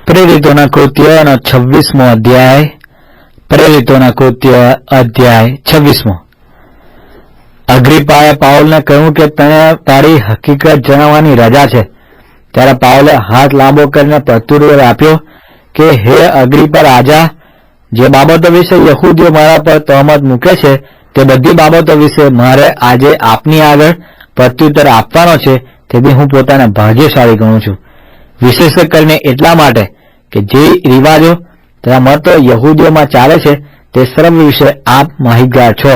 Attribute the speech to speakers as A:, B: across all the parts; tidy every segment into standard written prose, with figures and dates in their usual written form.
A: પ્રેરિતોના કૃત્યનો 26મો અધ્યાય. પ્રેરિતોના કૃત્ય અધ્યાય 26મો. અગ્રિપાએ પાઉલને કહ્યું કે તને તારી હકીકત જણાવવાની રજા છે. ત્યારે પાઉલે હાથ લાંબો કરીને પ્રત્યુત્તર આપ્યો કે હે અગ્રિપા રાજા, જે બાબતો વિશે યહૂદીઓ મારા પર તહોમત મૂકે છે તે બધી બાબતો વિશે મારે આજે આપની આગળ પ્રત્યુત્તર આપવાનો છે. તેથી હું પોતાને ભાગ્યશાળી ગણું છું, વિશેષ કરીને એટલા માટે કે જે રિવાજો તથા મતો યહૂદીઓમાં ચાલે છે તે સર્વ વિશે આપ માહિતગાર છો.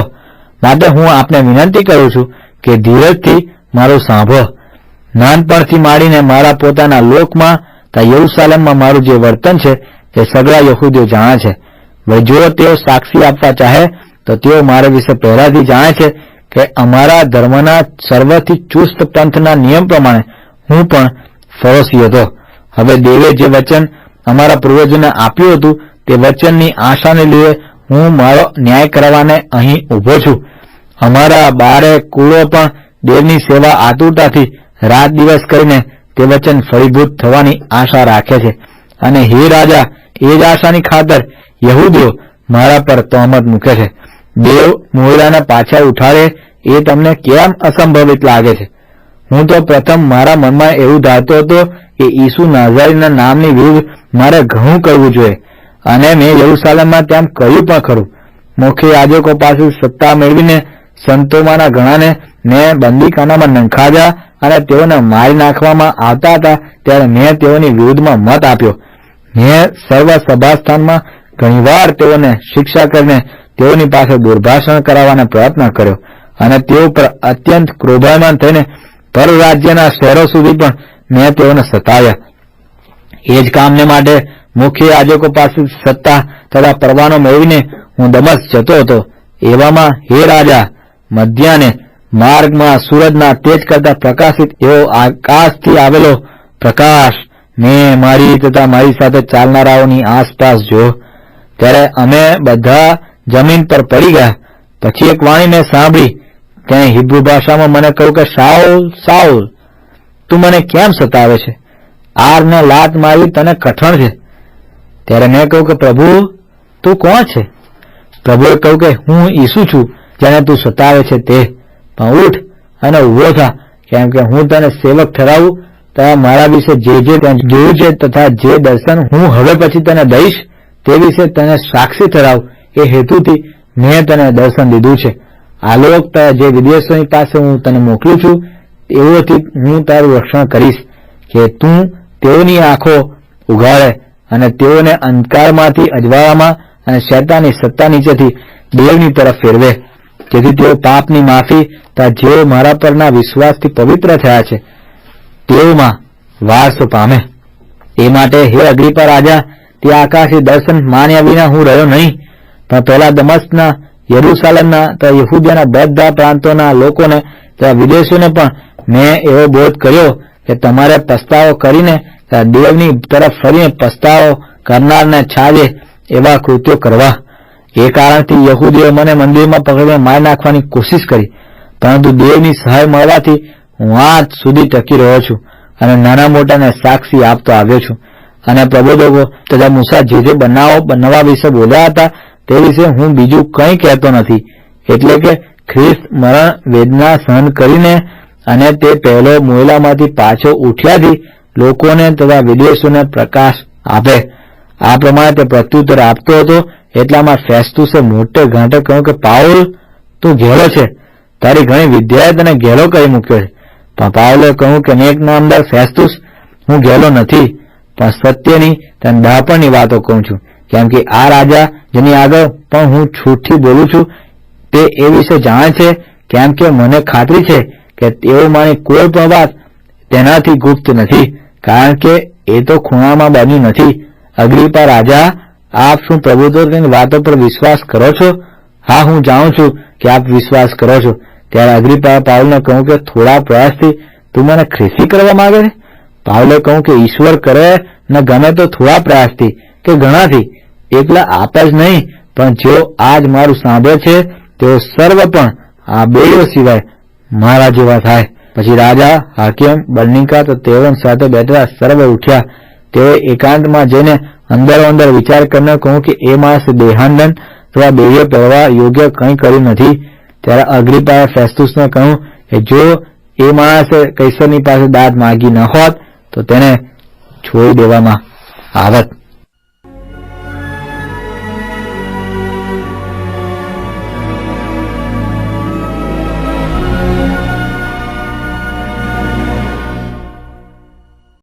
A: માટે હું આપને વિનંતી કરું છું કે ધીરજથી મારું સાંભળો. નાનપણથી માંડીને મારા પોતાના લોકમાં તથા યરૂશાલેમમાં મારું જે વર્તન છે તે સગળા યહૂદીઓ જાણે છે. હવે જો તેઓ સાક્ષી આપવા ચાહે તો તેઓ મારા વિશે પહેલાથી જાણે છે કે અમારા ધર્મના સર્વથી ચુસ્ત પંથના નિયમ પ્રમાણે હું પણ ફરોશી હતો. હવે દેવે જે વચન અમારા પૂર્વજોને આપ્યું હતું તે વચનની આશાને લીધે હું મારો ન્યાય કરવાને અહીં ઊભો છું. અમારા બારે કુળો પણ દેવની સેવા આતુરતાથી રાત દિવસ કરીને તે વચન ફળીભૂત થવાની આશા રાખે છે. અને હે રાજા, એ જ આશાની ખાતર યહૂદીઓ મારા પર તહોમત મૂકે છે. દેવ મોયરાને પાછા ઉઠાડે એ તમને કેમ અસંભવિત લાગે છે? હું તો પ્રથમ મારા મનમાં એવું ધારતો હતો કે ઈસુ નાઝારીના નામની વિરુદ્ધ મારે ઘણું કરવું જોઈએ, અને મેં યરૂશાલેમમાં તેમ કર્યું પણ ખરું. મુખ્ય યાજકો પાસે સત્તા મેળવીને સંતોમાંના ઘણાને મેં બંદીખાનામાં નંખાવ્યા, અને તેઓને મારી નાખવામાં આવતા હતા ત્યારે મેં તેઓની વિરુદ્ધમાં મત આપ્યો. મેં સર્વ સભાસ્થાનમાં ઘણીવાર તેઓને શિક્ષા કરીને તેઓની પાસે દુર્ભાષણ કરાવવાનો પ્રયત્ન કર્યો, અને તેઓ પર અત્યંત ક્રોધાયમાન થઈને પરરાજ્યના શહેરો સુધી પણ મેં તેઓને સતાવ્યા. એ જ કામને માટે મુખ્ય યાજકો પાસે સત્તા તથા પરવાનો મેળવીને હું દમસ્ક જતો હતો. એવામાં હે રાજા, મધ્યાહ્ને માર્ગમાં સૂરજના તેજ કરતા પ્રકાશિત એવો આકાશથી આવેલો પ્રકાશ મેં મારી તથા મારી સાથે ચાલનારાઓની આસપાસ જોયો. ત્યારે અમે બધા જમીન પર પડી ગયા. પછી એક વાણી મેં સાંભળી. તેણે હિબ્રુ ભાષામાં મને કહ્યું કે શાઉલ, શાઉલ, તું મને કેમ સતાવે છે? આરને લાત મારી તને કઠણ છે. ત્યારે મેં કહ્યું કે પ્રભુ, તું કોણ છે? પ્રભુએ કહ્યું કે હું ઈસુ છું, જેને તું સતાવે છે તે. પણ ઉઠ અને ઉભો થા, કેમ કે હું તને સેવક ઠરાવું તથા મારા વિશે જે જોયું છે તથા જે દર્શન હું હવે પછી તને દઈશ તે વિશે તને સાક્ષી ઠરાવ. એ હેતુથી મેં તને દર્શન દીધું છે. આલોક જે વિદેશોની પાસે હું તને મોકલું છું એવોથી હું તારું રક્ષણ કરીશ, કે તું તેઓની આંખો ઉઘાડે અને તેઓને અંધકારમાંથી અજવાળામાં અને શૈતાનની સત્તા નીચેથી દેવની તરફ ફેરવે, જેથી તેઓ પાપની માફી તથા જેઓ મારા પરના વિશ્વાસથી પવિત્ર થયા છે તેઓમાં વારસો પામે. એ માટે હે અગ્રિપા રાજા, તે આકાશી દર્શન માન્યા વિના હું રહ્યો નહીં, પણ પહેલા દમસ્કના, યરૂશાલેમના તથા યહૂદિયાના બધા પ્રાંતોના લોકોને તથા વિદેશીઓને પણ મેં એવો બોધ કર્યો કે તમારે પસ્તાવો કરીને તથા દેવની તરફ ફરીને પસ્તાવો કરનારને છાજે એવા કૃત્યો કરવા. એ કારણથી યહૂદીઓએ મને મંદિરમાં પકડીને મારી નાખવાની કોશિશ કરી, પરંતુ દેવની સહાય મળવાથી હું આજ સુધી ટકી રહ્યો છું અને નાના મોટાને સાક્ષી આપતો આવ્યો છું. અને પ્રબોધકો તથા મૂસા જે બનાવો નવા વિશે બોલ્યા હતા તે વિશે હું બીજું કંઈ કહેતો નથી. એટલે કે ખ્રિસ્ત મરણ વેદના સહન કરીને અને તે પહેલો મોયલામાંથી પાછો ઉઠ્યાથી લોકોને તથા વિદેશોને પ્રકાશ આપે. આ પ્રમાણે તે પ્રત્યુત્તર આપતો હતો. એટલામાં ફેસ્તુસે મોટે ઘાંટે કહ્યું કે પાઉલ, તું ઘેલો છે, તારી ઘણી વિદ્યાએ તને ઘેલો કરી મૂક્યો છે. પણ પાઉલે કહ્યું કે નેક નામદાર ફેસ્તુસ, હું ઘેલો નથી, પણ સત્યની તને ડહાપણની વાતો કહું છું. કેમ કે આ રાજા જેની આગળ પણ હું છૂટથી બોલું છું તે એ વિશે જાણે છે, કેમ કે મને ખાતરી છે કે તેઓ મારી કોઈ પણ વાત તેનાથી ગુપ્ત નથી, કારણ કે એ તો ખૂણામાં બન્યું નથી. અગ્રિપા રાજા, આપ શું પ્રબોધકોની વાતો પર વિશ્વાસ કરો છો? હા, હું જાણું છું કે આપ વિશ્વાસ કરો છો. ત્યારે અગ્રિપાએ પાઉલને કહ્યું કે થોડા પ્રયાસથી તું મને ખ્રિસ્તી કરવા માંગે છે? પાઉલે કહ્યું કે ઈશ્વર કરે ન ગમે તો થોડા પ્રયાસથી કે ઘણાથી, એકલા આપ જ નહીં પણ જેઓ આજ મારું સાંભળે છે તેઓ સર્વ પણ આ બેઓ સિવાય મારા જેવા થાય. પછી રાજા, હાકિમ, બર્નિકા તો તેઓ સાથે બેઠેલા સર્વે ઉઠ્યા તેઓએ એકાંતમાં જઈને અંદર વિચાર કરીને કહ્યું કે એ માણસ દેહાનંદ અથવા દેવીઓ પહેરવા યોગ્ય કંઈ કર્યું નથી. ત્યારે અગ્રિપાએ ફેસ્તુસને કહ્યું કે જો એ માણસે કૈસરની પાસે દાદ માગી ન હોત તો તેને છોડી દેવામાં આવત.